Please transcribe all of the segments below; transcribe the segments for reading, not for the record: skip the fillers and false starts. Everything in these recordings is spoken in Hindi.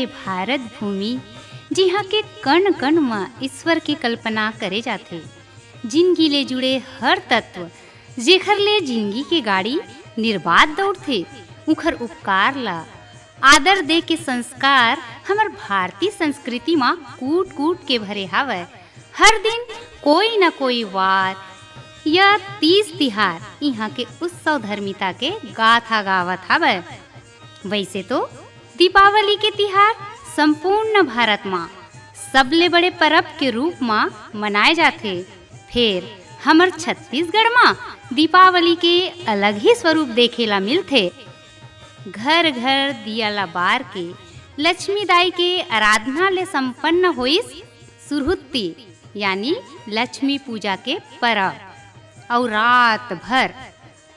ए भारत भूमि जिहाँ के कण कण में ईश्वर की कल्पना करे जाथे। जिंदगी ले जुड़े हर तत्व जेखर ले जिंदगी के गाड़ी निर्बाध दौड़थे, उखर उपकार ला आदर दे के संस्कार हमर भारतीय संस्कृति में कूट कूट के भरे हावय। हर दिन कोई न कोई वार या तीज तिहार यहाँ के उत्सव धर्मिता के गाथा गावत हावय। वैसे तो दीपावली के तिहार संपूर्ण भारत में सबले बड़े पर्व के रूप में मनाए जाते। फिर हमर छत्तीसगढ़ में दीपावली के अलग ही स्वरूप देखेला मिलथे। घर घर दिया ला बार के लक्ष्मी दाई के आराधना ले संपन्न होइस सुरहुत्ती यानी लक्ष्मी पूजा के पर्व और रात भर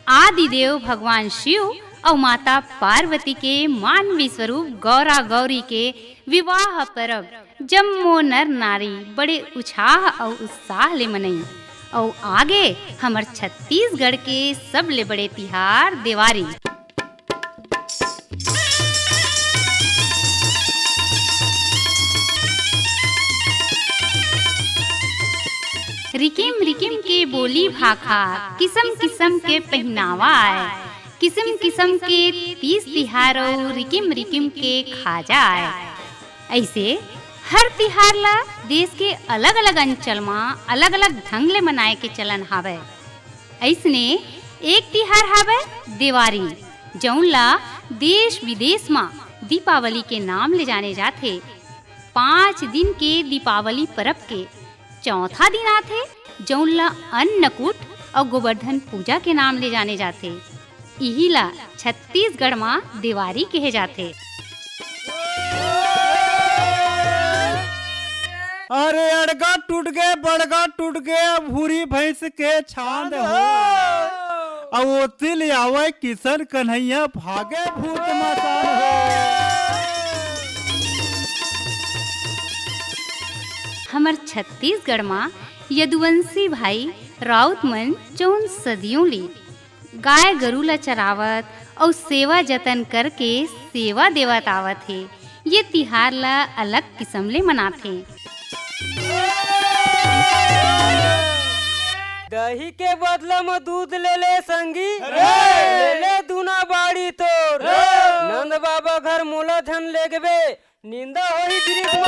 आदिदेव भगवान शिव और माता पार्वती के मानवी स्वरूप गौरा गौरी के विवाह पर्व जम्मो नर नारी बड़े उत्साह और उत्साह ले मनई। और आगे हमर छत्तीसगढ़ के सबले बड़े तिहार दिवाली। रिकिम रिकिम के बोली भाखा, किस्म किस्म के पहनावा आए, किस्म किस्म के तीज तिहार और रिकिम रिकिम के खाजा आए। ऐसे हर तिहार ला देश के अलग अलग अंचल में अलग अलग ढंग ले मनाए के चलन हावे। ऐसने एक तिहार हावे दिवाली, जौन ला देश विदेश में दीपावली के नाम ले जाने जाते। 5 दिन के दीपावली पर्व के चौथा दिन आथे, जौन ला अन्नकूट और गोवर्धन पूजा के नाम ले जाने जाते। यही ला छत्तीसगढ़ में दिवाली कहे जाते। अरे अड़गा टूट गए, बड़गा टूट गए, भूरी भैंस के छांद हो। अब वो तिल आवे किशन कन्हैया भागे भूत मसान हो। हमर छत्तीसगढ़ में यदुवंशी भाई राउत मन जौन सदियों ले गाय गरु ला चरावत और सेवा जतन करके सेवा देवत आवत है। ये तिहार ला अलग किस्म ले मनाथे। दही के बदला में दूध ले ले संगी, ले ले दूना बाड़ी तोर। नंद बाबा घर मोला धन लेगबे, निंदा होई वृक्ष में।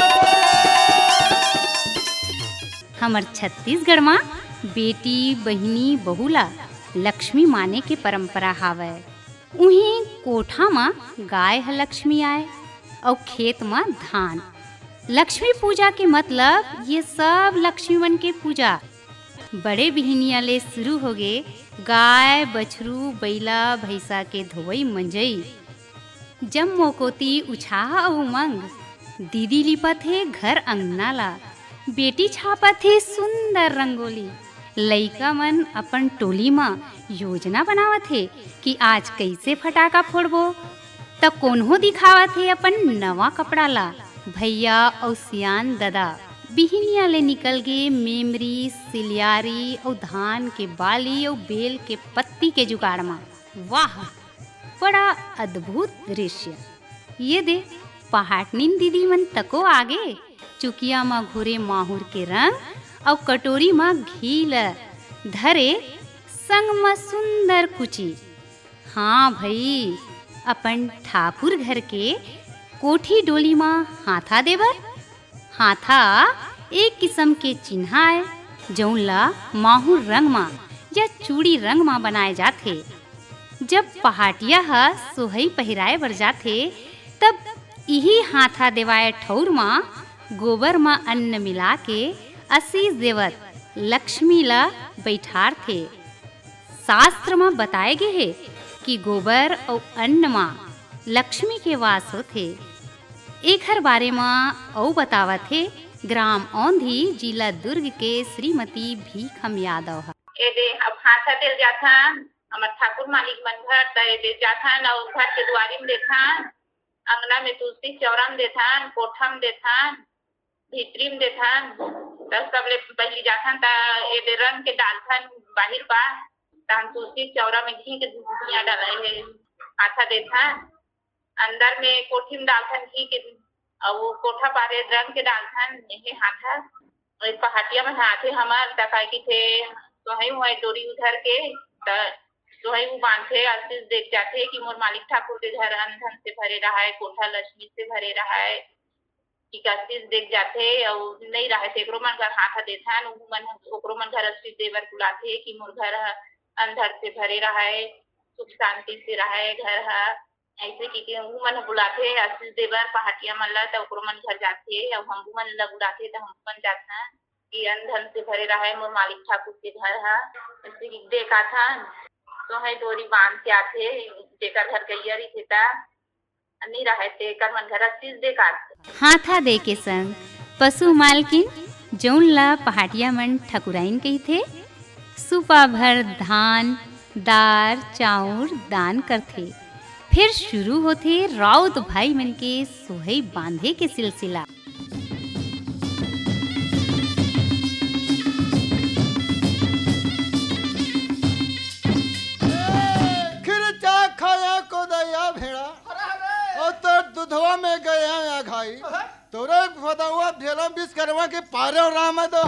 हमर छत्तीसगढ़ में बेटी बहिनी बहुला लक्ष्मी माने के परंपरा हावे। उही कोठा में गाय ह लक्ष्मी आए और खेत में धान। लक्ष्मी पूजा के मतलब ये सब लक्ष्मीवन के पूजा बड़े बिहनिया ले शुरू हो गए। गाय बछरू बैला भैंसा के धोवई मंजई, जम्मो कोती उछाह और उमंग। दीदी लिपत है घर अंगना ला, बेटी छापत है सुंदर रंगोली। लइका मन अपन टोली में योजना बनावत है कि आज कैसे फटाका फोड़बो। त कोन्हो दिखावत है अपन नवा कपड़ा ला। भैया और सियान दादा बिहनिया ले निकल गए मेमरी सिलियारी और धान के बाली और बेल के पत्ती के जुगाड़ में। वाह, बड़ा अद्भुत दृश्य। ये दे पहाटनिन दीदी मन तको आगे चुकिया में घुरे माहुर के रंग और कटोरी में घी ल धरे संग में सुंदर कुची। हाँ भाई, अपन ठाकुर घर के कोठी डोली में हाथा देवर। हाथा एक किस्म के चिन्ह है जौन ला माहुर रंग में या चूड़ी रंग में बनाए जाते। जब पहाटिया ह सोहई पहिराए बर जाते तब यही हाथा देवाए ठौर में गोबर में अन्न मिला के आशीष देवत लक्ष्मी ला बैठार थे। शास्त्र में बताए गए है कि गोबर और अन्न में लक्ष्मी के वास होते। एक हर बारे में औ बतावत है ग्राम औंधी जिला दुर्ग के श्रीमती भीखम यादव। एदे अब हाथा दिल जाथा हमर ठाकुर मालिक मन घर त एदे जाथा न घर के दुआरी में देखा, अंगना में तुलसी चौरा में देखा, कोठा में देखा, भीतरी में देखा। तब सबले पहली जाथन त एदे रंग के डालथन बाहिर बा तहन तुलसी चौरा में घी के धुइयां डाले है। हाथा देखा अंदर में कोठी में डालथन घी के और वो कोठा पारे रंग के डालथन यही हाथा और पहाटिया में हाथे हमार तकाई की थे सोहई हुआ डोरी उधर के सोहई वो बांधे आशीष देख जाते कि मोर मालिक ठाकुर के घर अन्न धन से भरे रहा है, कोठा लक्ष्मी से भरे रहा है कि आशीष देख जाते और नहीं रहे थे एकरो मन घर हाथा देथन मन ओकरो मन घर आशीष देवर बुलाते कि मोर घर अंधर से भरे रहा है, सुख शांति से रहा है घर है ऐसे कि वो मन बुलाते आशीष देवर पहाटिया मन ला तो ओकरो मन घर जाते और हम मन ला बुलाते तो हम मन जाता कि अन्न धन से भरे रहा है मोर मालिक ठाकुर के घर है ऐसे कि देखा था तो है डोरी बांध के आते जेकर घर गैया रही थे नहीं रहे थे कर मन घर आशीष देखा हाथा दे के संग पशु मालकिन जौन ला पहाटिया मन ठकुराइन कही थे सुपा भर धान दार चाउर दान करथे। फिर शुरू होथे राउत भाई मन के सोहई बांधे के सिलसिला। खिरचा खाया को दया भेड़ा और तो दुधवा में गया या घाई तोरे फदवा भेला बीस करवा के पारे और राम दो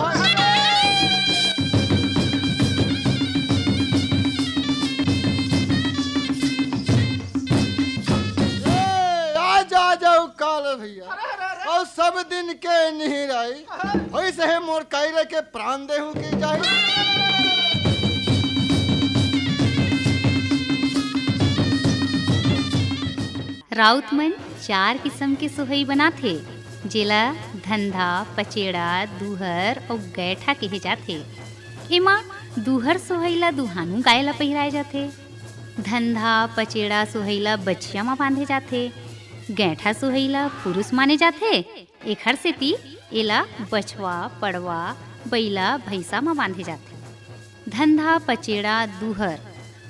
आ जाओ काल भैया और सब दिन के नहीं रही वैसे है मोर कायरे के प्राण देहू की जाए। राउत मन 4 किस्म के सोहई बनाथे जेला धंधा पचेड़ा दूहर और गैठा कहे जाथे। एमा दूहर सोहई ला दुहानू गाय ला पहिराए जाथे, धंधा पचेड़ा सोहई ला बछिया में बांधे जाथे, गैठा सोहई ला पुरुष माने जाथे। एखर सेती एला बछवा पड़वा बैला भैंसा में बांधे जाथे। धंधा पचेड़ा दूहर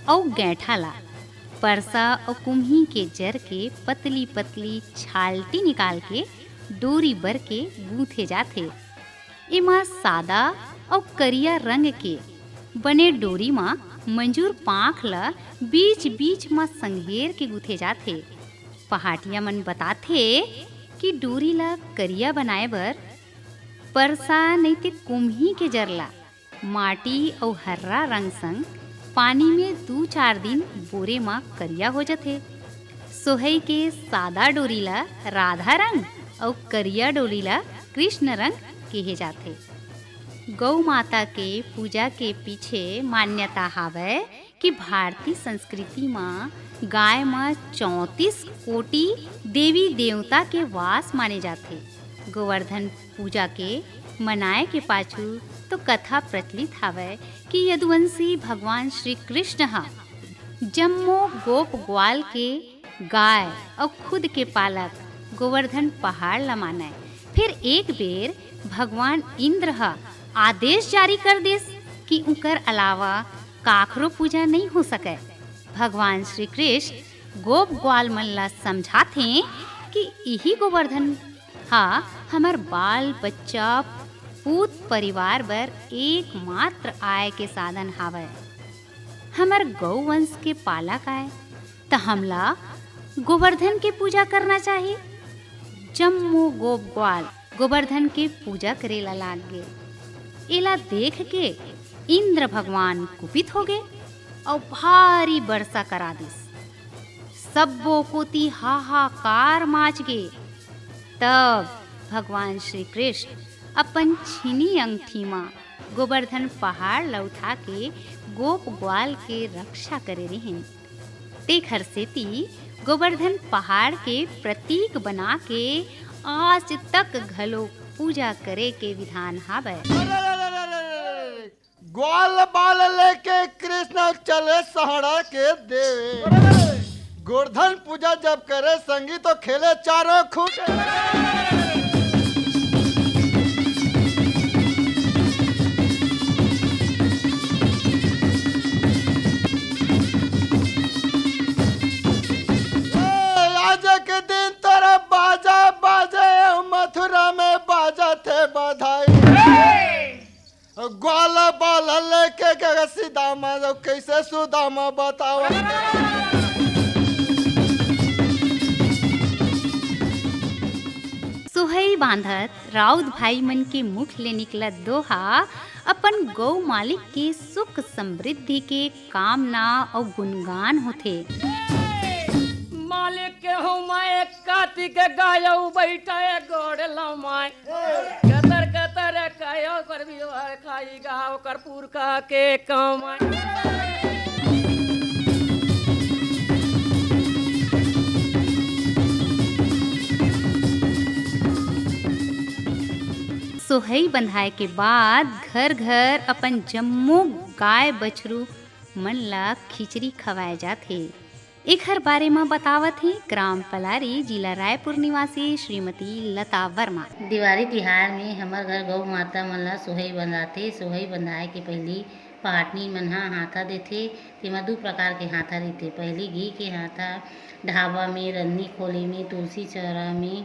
और गैठा ला परसा और कुम्ही के जर के पतली पतली छालटी निकाल के डोरी बर के गूंथे जाथे। एमा सादा और करिया रंग के बने डोरी मा मंजूर पाँख ला बीच बीच मा संघेर के गूंथे जाथे। पहाटिया मन बताथे कि डोरी ला करिया बनाए बर परसा नहीं ते कुम्ही के जरला माटी और हर्रा रंग संग पानी में 2-4 दिन बोरे माँ करिया हो जाते। सोहई के सादा डोरी ला राधा रंग और करिया डोरी ला कृष्ण रंग कहे जाते। गौ माता के पूजा के पीछे मान्यता हावय कि भारतीय संस्कृति माँ गाय माँ 34 कोटि देवी देवता के वास माने जाते। गोवर्धन पूजा के मनाए के पाछू तो कथा प्रचलित हावय कि यदुवंशी भगवान श्री कृष्ण हा जम्मो गोप ग्वाल के गाय और खुद के पालक गोवर्धन पहाड़ ला माने। फिर एक बेर भगवान इंद्र हा आदेश जारी कर देस कि उनकर अलावा काखरो पूजा नहीं हो सके। भगवान श्री कृष्ण गोप ग्वाल मन ला समझाथे कि यही गोवर्धन हा हमार बाल बच्चा पूत परिवार बर एकमात्र आय के साधन हावय। हमर गौ वंश के पालक आए तो हमला गोवर्धन के पूजा करना चाहिए। जम्मो गोप ग्वाल गोवर्धन के पूजा करेला लाग गए। एला देख के इंद्र भगवान कुपित हो गए और भारी वर्षा करा दिस। सबो कोती हाहाकार माच गए। तब भगवान श्री कृष्ण अपन छीनी अंगठी माँ गोवर्धन पहाड़ ला उठा के गोप ग्वाल के रक्षा करे रहें। तेखर सेती गोवर्धन पहाड़ के प्रतीक बना के आज तक घलो पूजा करे के विधान हावय। ग्वाल बाल लेके कृष्ण चले सहारा के देवे। गोवर्धन पूजा जब करे संगी तो खेले चारों खूंटे। के दिन तोरा बाजा बाजे मथुरा में बाजा थे बधाई। ग्वाल बाल लेके सीधामा कैसे सुदामा बताओ। सोहई बांधत राउत भाई मन के मुख ले निकलत दोहा अपन गौ मालिक के सुख समृद्धि के कामना और गुणगान होथे। मालिक के हो माए कार्तिक गायो बैठे गोड़ लमाए कतर कतर कायो कर भी खाई गाओ कर पुरखा के कमाए। सोहई बंधाए के बाद घर घर अपन जम्मो गाय बछरू मन ला खिचड़ी खवाए जाथे। एकर बारे में बतावत है ग्राम पलारी जिला रायपुर निवासी श्रीमती लता वर्मा। दिवाली तिहार में हमर घर गौ माता मन ला सोहई बंधाथे। सोहई बंधाए के पहली पाटनी मन हा हाथा देथे। तेमा 2 प्रकार के हाथा रहिथे। पहली घी के हाथा ढाबा में, रन्नी खोली में, तुलसी चौरा में।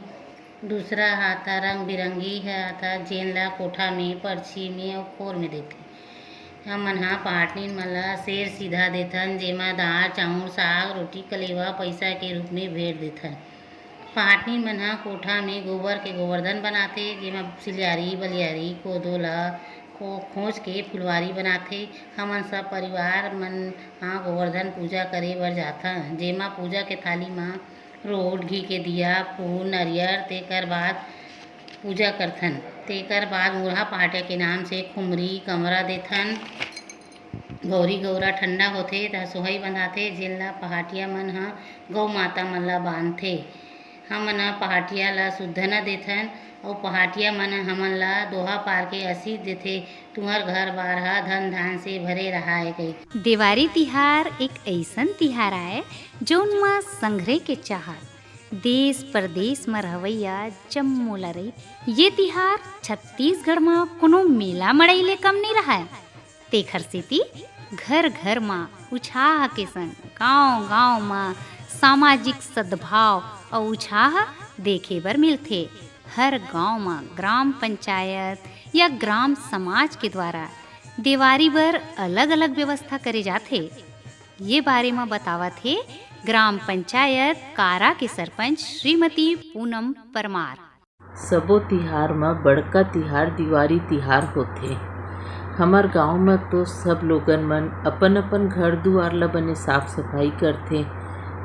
दूसरा हाथा रंग बिरंगी हाथा जेन ला कोठा में, परछी में और खोर में देथे। हमन हा पाटनी मन ला शेर सीधा देथन, जेमा दाल चाउर साग रोटी कलेवा पैसा के रूप में भेंट देथन। पाटनी मन हा कोठा में गोबर के गोवर्धन बनाथे, जेमा सिलियारी बलियारी कोदो ला खोज के फुलवारी बनाथे। हमन सब परिवार मन हा गोवर्धन पूजा करे बर जाथन, जेमा पूजा के थाली में रोट घी के दिया फूल नरियर तेकर बाद पूजा करथन। तेकर बाद मुरहा पाटिया के नाम से खुमरी कमरा देथन। गौरी गौरा ठंडा होथे त सोहई बंधाथे, जेन ला पहाटिया मन हा गौ माता मन ला बांधथे। हमन हा पहाटिया ला शुद्ध न देथन और पहाटिया मन हमन ला दोहा पार के आशीष देथे, तुहर घर बार हा धन धान से भरे रहाए गई। दिवाली तिहार एक ऐसन तिहार आए जौन में संघरे के चाहत देश परदेश में रहवैया जम्मो ला रही। ये तिहार छत्तीसगढ़ में कोनो मेला मड़ई ले कम नहीं रहा। तेखर सेती घर घर में उत्साह के संग गांव गांव में सामाजिक सद्भाव और उत्साह देखे बर मिलथे। हर गांव में ग्राम पंचायत या ग्राम समाज के द्वारा दिवाली बर अलग अलग व्यवस्था करे जाथे। ये बारे में बतावत है ग्राम पंचायत कारा के सरपंच श्रीमती पूनम परमार। सबो तिहार में बड़का तिहार दिवाली तिहार होथे। हमर गांव में तो सब लोगन मन अपन अपन घर दुआर ला बने साफ सफाई करथे,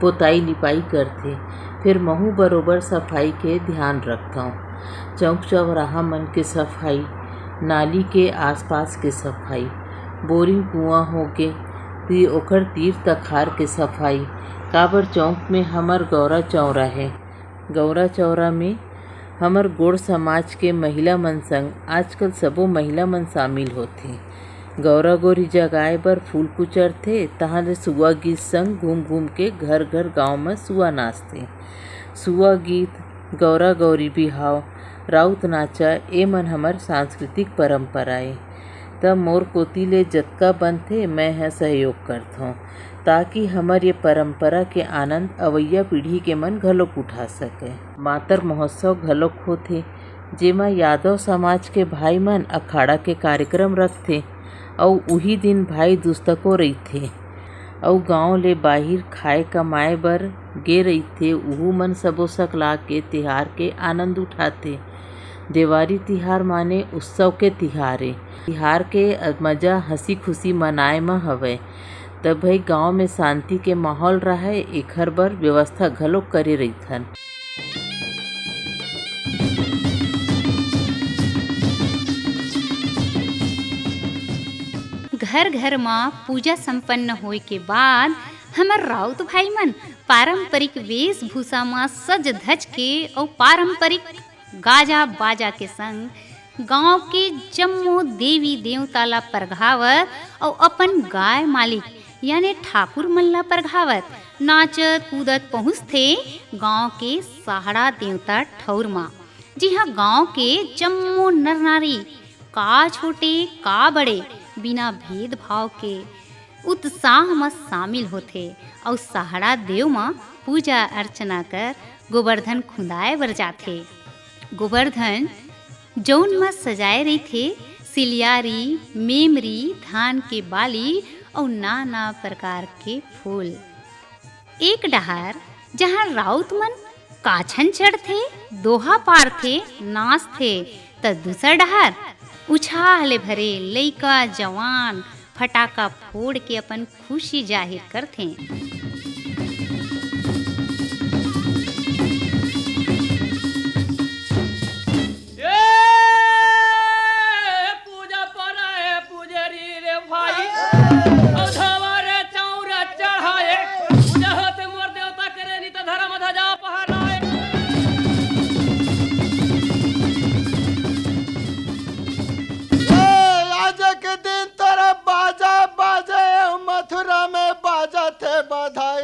पोताई लिपाई करथे। फिर महू बरोबर सफाई के ध्यान रखथों। चौक चौराहा मन के सफाई, नाली के आसपास के सफाई, बोरिंग कुआं होके फिर ओकर तीर तखार के सफाई। काबर चौक में हमर गौरा चौरा है। गौरा चौरा में हमर गोड़ समाज के महिला मन संग आजकल सबो महिला मन शामिल होथे। गौरा गौरी जगाए बर फूल कुचरथे, तहाँ ले सुआ गीत संग घूम घूम के घर घर गांव में सुआ नाचथे। सुआ गीत, गौरा गौरी बिहाव, राउत नाचा ए मन हमर सांस्कृतिक परंपराए। तब मोर कोती ले जतका बनथे मैं है सहयोग करथों, ताकि हमर ये परंपरा के आनंद अवैया पीढ़ी के मन घलोक उठा सके। मातर महोत्सव घलोक होथे, जेमा यादव समाज के भाई मन अखाड़ा के कार्यक्रम रखथे और उही दिन भाई दुस्तको रहिथे और गांव ले बाहिर खाए कमाए बर गे रहिथे। उहू मन सबो सकला के तिहार के आनंद उठाथे। दिवाली तिहार माने उत्सव के तिहारे। तिहार के मजा हंसी खुशी मनाए में हवे। तब भाई गांव में शांति के माहौल रहे, एखर बर व्यवस्था घलोक करे रहिथन। घर घर में पूजा संपन्न होए के बाद हमर राउत भाई मन पारंपरिक वेशभूषा में सज धज के और पारंपरिक गाजा बाजा के संग गांव के जम्मो देवी देवता ला परघावत और अपन गाय मालिक यानी ठाकुर मन ला परघावत नाचत कूदत पहुँचथे गांव के सहाड़ा देवता ठौर माँ। जी हाँ, गांव के जम्मो नर नारी का छोटे का बड़े बिना भेदभाव के उत्साह में शामिल होथे और सहाड़ा देव माँ पूजा अर्चना कर गोवर्धन खुदाए बर जाथे। गोवर्धन जौन में सजाए रही थे सिलियारी, मेमरी, धान के बाली और नाना प्रकार के फूल। एक डहार जहाँ राउत मन काछन चढ़थे, दोहा पार थे, नाच थे, त दूसर डहर उछाल भरे लइका जवान फटाका फोड़ के अपन खुशी जाहिर करथे। आज के दिन तोरा बाजा बाजे मथुरा में बाजा थे बधाई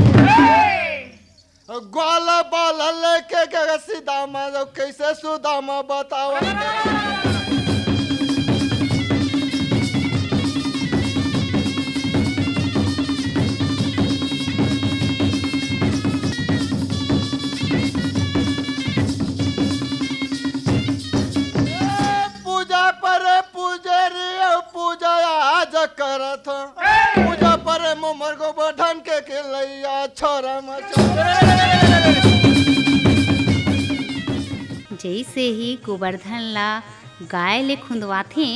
ग्वाला बाला लेके गए सीधामा कैसे सुदामा बतावा पूजा पर पूजरी पूजा आज करत पूजा पर मोमर को बढ़न के खिलैया छोरा जैसे ही गोवर्धन ला गाय ले खुंदवाथे,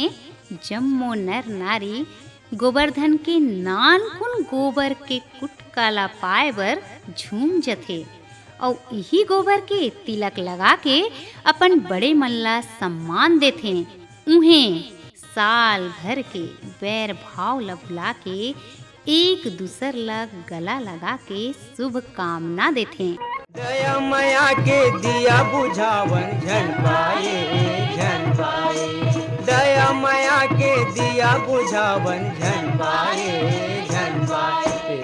जम्मो नर नारी गोवर्धन के नानकुन गोबर के कुटका ला पाए बर झूम जथे और यही गोबर के तिलक लगा के अपन बड़े मन ला सम्मान देथे। उन्हें साल भर के बैर भाव ला भुला के एक दूसर ला गला लगा के शुभ कामना देथे। दया माया के दिया बुझावन झन पाए दया माया के दिया बुझावन झन पाए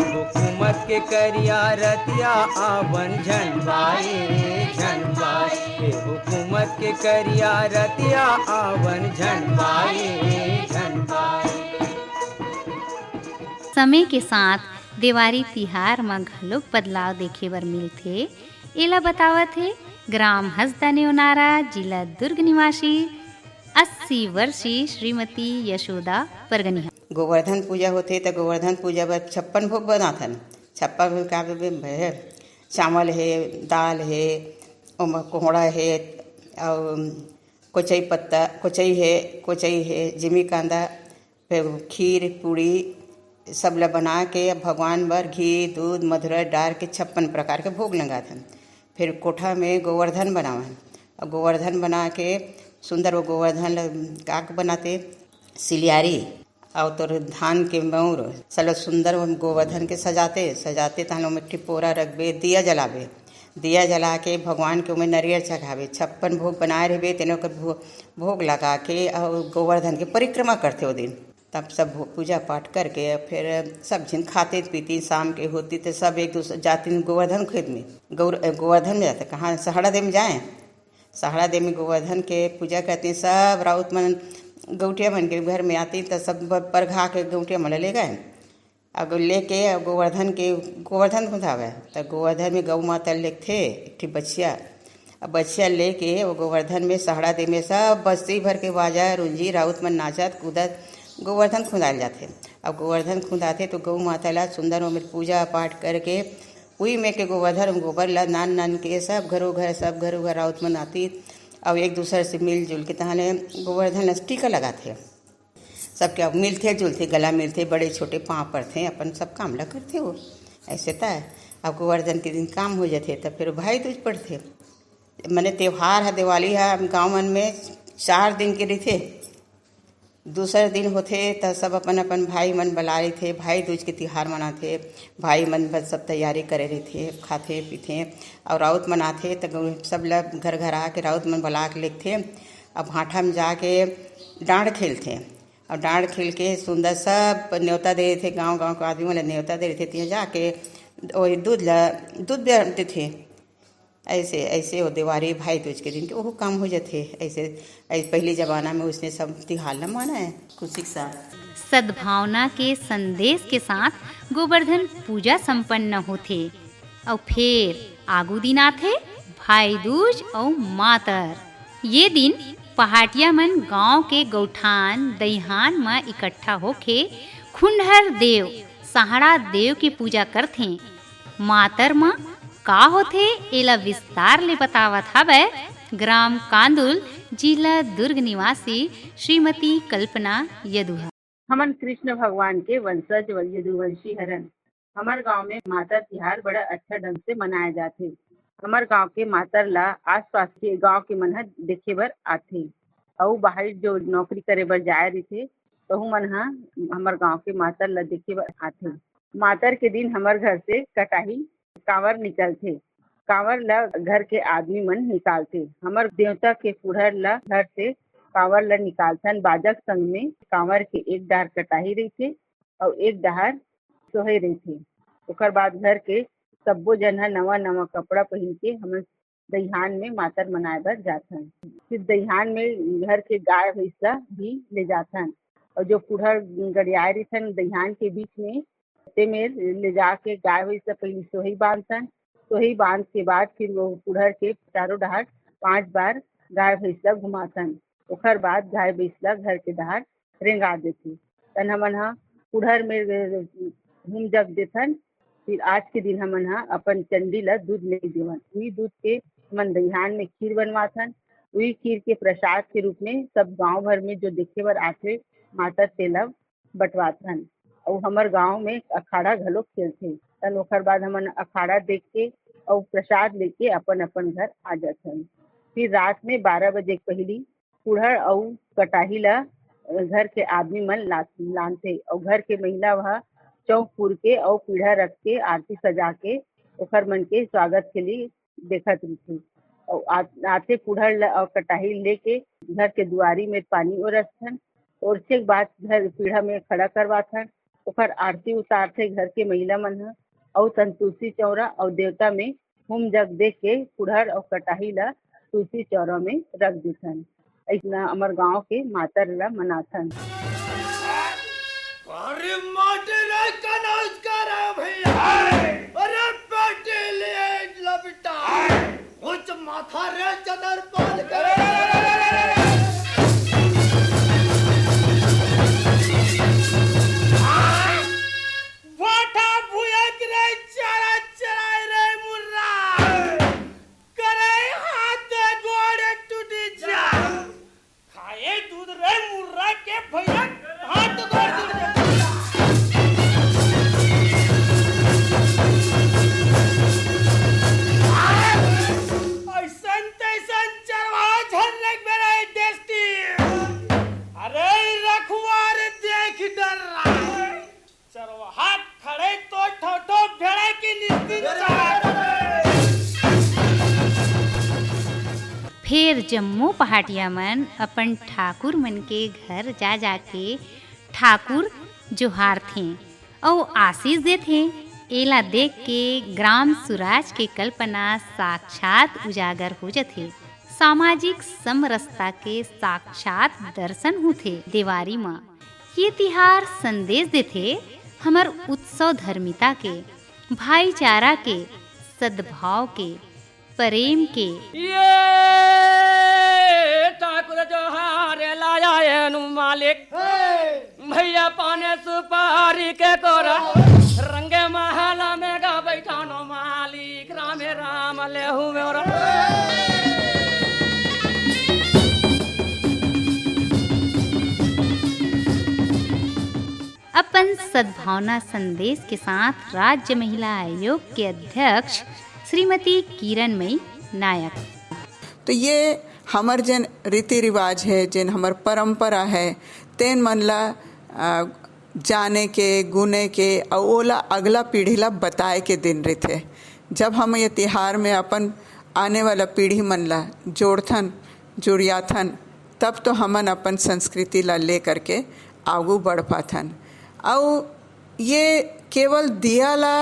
हुकूमत के करिया रतिया आवन झन पाए हुकूमत के करिया रतिया आवन झन पाए। समय के साथ देवारी तिहार में घलोक बदलाव देखे बर मिलथे। एला बतावत है ग्राम हसदा नेवनारा, जिला दुर्ग निवासी 80 वर्षीय श्रीमती यशोदा परगनिया। गोवर्धन पूजा होथे तो गोवर्धन पूजा बर 56 भोग बनाथन। 56 भोग का है चावल है, दाल है, कोहड़ा है और कोचई है, जिमी कांदा, फिर खीर पूड़ी सब ला बना के भगवान बर घी दूध मधुरा डाल के 56 प्रकार के भोग लगाथन। फिर कोठा में गोवर्धन बनावन और गोवर्धन बना के सुंदर वो गोवर्धन का बनाते सिलियारी और तो धान के मऊर सब सुंदर वो गोवर्धन के सजाते तहन में टिपोरा रखबे, दिया जला के भगवान के उमें नरियर चढ़ावे, 56 भोग बनाए रहे तेनों के भोग लगा के और गोवर्धन के परिक्रमा करते वो दिन। तब सब पूजा पाठ करके फिर सब जिन खाते पीती, शाम के होती तो सब एक दूसरे जाती गोवर्धन खेत में गोवर्धन में जाते। कहाँ सहाड़ा दे में जाएँ, सहाड़ा दे में गोवर्धन के पूजा करते। सब राउत मन गौटिया मन के घर में आती तो सब परघा के गौटिया मन ले गए और लेके गोवर्धन खुदावे तो गोवर्धन में गौ माता लेते एक बच्चिया बच्चिया लेके वो गोवर्धन में सहाड़ा दे में सब बस्ती भर के बाजा रुंजी राउत मन नाचत कूदत गोवर्धन खुदाल जाते। अब गोवर्धन खुदाते तो गौ माता ला सुंदर में पूजा पाठ करके वही में के गोवर्धन गोबर ला नान के सब घरों घर राउत मन आती और एक दूसरे से मिलजुल के तहने गोवर्धन टीका लगाते। सबके मिलते जुलते गला मिलते, बड़े छोटे पाँव पर थे अपन सब काम ला करते हो ऐसे था। अब गोवर्धन के दिन काम हो जाते तब फिर भाई दूज पड़ते। मैंने त्यौहार है दिवाली है गाँव मन में 4 दिन के रहते। दूसरे दिन होते तो सब अपन भाई मन बुला रहे थे, भाई दूज के त्यौहार मनाते। भाई मन बस सब तैयारी करे रहे थे, खाते पीते और राउत मनाते तो सब लोग घर आके राउत मन बुला के लेते। अब भाठा में जाके डांड खेलते और डांड खेल के सुंदर सब न्योता दे रहे थे, गांव के आदमी वाले न्योता दे रहे थे। ત્યાં जाके वही दूध बेचते थे। ऐसे वो दिवाली भाई दूज के दिन वो काम हो जाते। ऐसे पहले जमाना में उसने सब त्योहार न माना है खुशी के साथ। सद्भावना के संदेश के साथ गोवर्धन पूजा संपन्न होते और फिर आगू दिन आते भाई दूज और मातर। ये दिन पहाटिया मन गांव के गौठान दईहान में इकट्ठा होके खुंडहर देव सहाड़ा देव की पूजा करते। मातर माँ का होथे एला विस्तार ले बतावत हवे ग्राम कांदुल जिला दुर्ग निवासी श्रीमती कल्पना यदुहा। हमन कृष्ण भगवान के वंशज यदुवंशी हरन। हमार गांव में माता तिहार बड़ा अच्छा ढंग से मनाए जाथे। हमार गांव के मातर ला आस-पास के गांव के मन ह देखे बर आथे अउ बाहर जो नौकरी करे बर जाए रहिथे तहु मन ह हमार गांव के मातर ला देखे बर आथे। मातर के दिन हमार घर से कटाही कांवर निकलथे। कांवर ला घर के आदमी मन निकालथे। हमार देवता के पुढ़र ला घर से कांवर ला निकालथन। बाजक संग में कांवर के एक डाहर कटाही रहिथे अउ एक डाहर सोहे रहिथे। ओकर बाद घर के सब्बो जन ह नवा कपड़ा पहन के हमन दईहान में मातर मनाए बर जाथन। फिर दईहान में घर के गाय भैंस ला भी ले जाथन और जो पुढ़र गड़ियाए रहिथन दईहान के बीच में ते में ले जाके गाय भैंस ला पहले सोही बांधथन। सोही बांध के बाद फिर वो पुढ़र के चारों डाहर 5 बार गाय भैंस ला घुमाथन। ओकर बाद गाय भैंस ला घर के डाहर रेंगा देथे। तन हमन ह पुढ़र में घूम जग देथन। फिर आज के दिन हमन ह अपन चंडी ला दूध ले देवन। उही दूध के हमन दईहान में खीर बनवाथन। उही खीर के प्रसाद के रूप में सब गांव भर में जो देखे बर आथे माता तेला बंटवाथन। और हमार गांव में अखाड़ा घलो खेलथे। तन ओकर बाद हमन अखाड़ा देख के और प्रसाद लेके अपन अपन घर आ जाथन। फिर रात में 12 बजे पहली पुढ़र और कटाही ला घर के आदमी मन लानथे और घर के महिला वह चौक पुर के और पीढ़ा रख के आरती सजा के ओकर मन के स्वागत के लिए देखत रहिथे। और आते पुढ़र और कटाही लेके घर के दुआरी में पानी ओरथन। ओरछे के बाद घर पीढ़ा में खड़ा करवाथन। ओकर आरती उतारथे घर के महिला मन ह और तन तुलसी चौरा और देवता में होम जग दे के पुढ़र और कटाही ला तुलसी चौरा में रख देथन। ऐसा हमार गांव के मातर ला मनाथन। अरे माटेरा का नमस्कार भैया। अरे बेटे ले लबटा उच्च माथा रे चदर पाल करे। वाटा भुयक रे चारा चराय रे मुर्रा करे हाथ गोड़ टूटी जा खाए दूध रे मुर्रा के भैया हाथ गोड़ टूट जा। ऐसन तैसन चरवा झरने मेरा टेस्टी। अरे रखवार देख डर रहा चरवा हाथ खड़े तो ठोठो भेड़े की निस्तिन फिर जम्मू पहाटिया मन अपन ठाकुर मन के घर जा जाके ठाकुर जोहार थे और आशीष देथे। एला देख के ग्राम सुराज के कल्पना साक्षात उजागर हो जाथे। सामाजिक समरसता के साक्षात दर्शन होथे देवारी माँ। ये तिहार संदेश देथे हमर उत्सव धर्मिता के, भाईचारा के, सद्भाव के, प्रेम के। ये ठाकुर जोहार लाया एनु मालिक भैया पाने सुपारी के कोरा रंगे महला में गा बैठानो मालिक रामे राम लेहु मेरा। अपन सद्भावना संदेश के साथ राज्य महिला आयोग के अध्यक्ष श्रीमती किरणमयी नायक। तो ये हमर जन रीति रिवाज है, जन हमर परंपरा है, तेन मन ला जाने के गुने के और ओला अगला पीढ़ी ला बताए के दिन रहते। जब हम ये तिहार में अपन आने वाला पीढ़ी मन ला जोड़थन जुड़ियाथन तब तो हमन अपन संस्कृति ला ले करके आगू बढ़ पाथन। और ये केवल दिया ला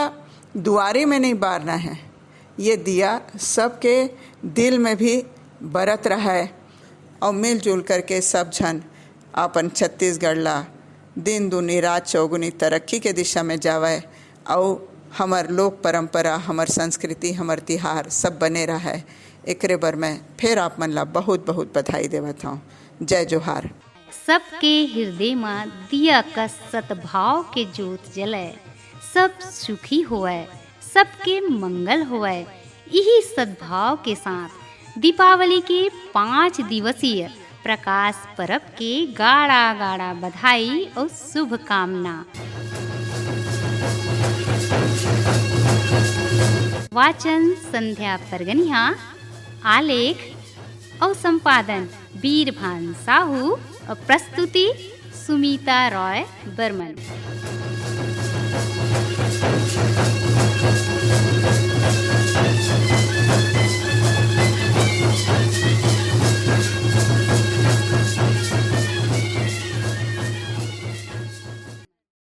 दुआरे में नहीं बारना है, ये दिया सबके दिल में भी बरत रहा है और मिलजुल करके सब जन अपन छत्तीसगढ़ ला दिन दुनी रात चौगुनी तरक्की के दिशा में जावे और हमार लोक परंपरा, हमार संस्कृति, हमार तिहार सब बने रहा है। एकरे बर मैं फिर आप मन ला बहुत बहुत बधाई देवत हूँ। जय जोहार। सबके हृदय में दिया का सद्भाव के ज्योत जले, सब सुखी होए, सबके मंगल होए। यही सद्भाव के साथ दीपावली के 5 दिवसीय प्रकाश पर्व के गाढ़ा गाढ़ा बधाई और शुभकामना। वाचन संध्या परगनिया, आलेख और संपादन वीरभान साहू और प्रस्तुति सुमीता रॉय बर्मन।